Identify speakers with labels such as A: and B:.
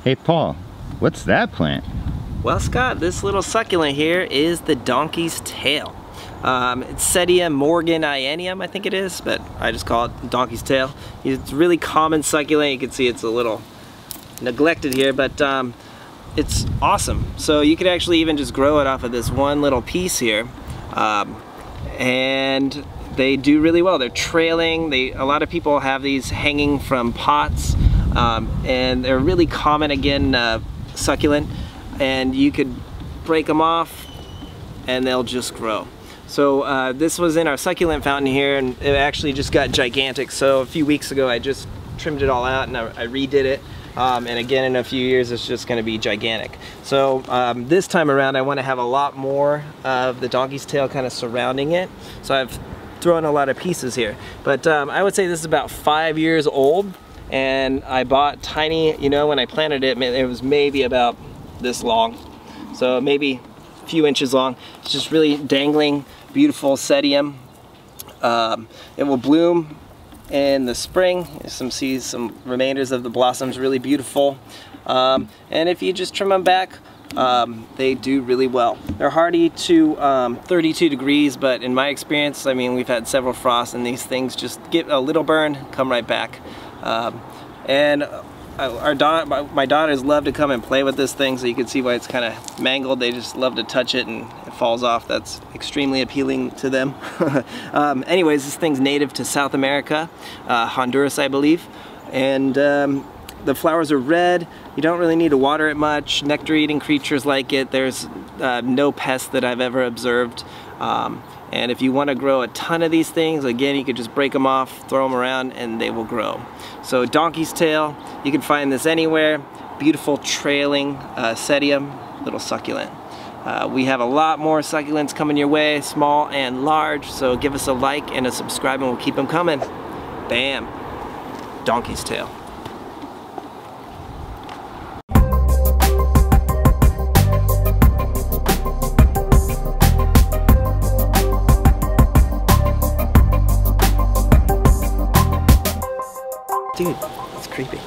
A: Hey Paul, what's that plant?
B: Well, Scott, this little succulent here is the donkey's tail. It's Sedum morganianum, I think it is, but I just call it donkey's tail. It's a really common succulent. You can see it's a little neglected here, but it's awesome. So you could actually even just grow it off of this one little piece here, and they do really well. They're trailing. A lot of people have these hanging from pots, and they're really common, again, succulent, and you could break them off and they'll just grow. So this was in our succulent fountain here, and it actually just got gigantic. So a few weeks ago I just trimmed it all out and I redid it, and again in a few years it's just going to be gigantic. So this time around I want to have a lot more of the donkey's tail kind of surrounding it. So I've thrown a lot of pieces here, but I would say this is about 5 years old, and I bought tiny, you know, when I planted it, it was maybe about this long, so maybe a few inches long. It's just really dangling, beautiful Sedum. It will bloom in the spring. See some remainders of the blossoms, really beautiful. And if you just trim them back, they do really well. They're hardy to 32 degrees, but in my experience, I mean, we've had several frosts and these things just get a little burn, come right back. And my daughters love to come and play with this thing, so you can see why it's kind of mangled. They just love to touch it and it falls off. That's extremely appealing to them. Anyways, this thing's native to South America, Honduras, I believe. And the flowers are red. You don't really need to water it much. Nectar-eating creatures like it. There's no pests that I've ever observed. And if you want to grow a ton of these things, again, you could just break them off, throw them around, and they will grow. So donkey's tail, you can find this anywhere. Beautiful trailing Sedum, little succulent. We have a lot more succulents coming your way, small and large, so give us a like and a subscribe and we'll keep them coming. Bam, donkey's tail. Dude, it's creepy.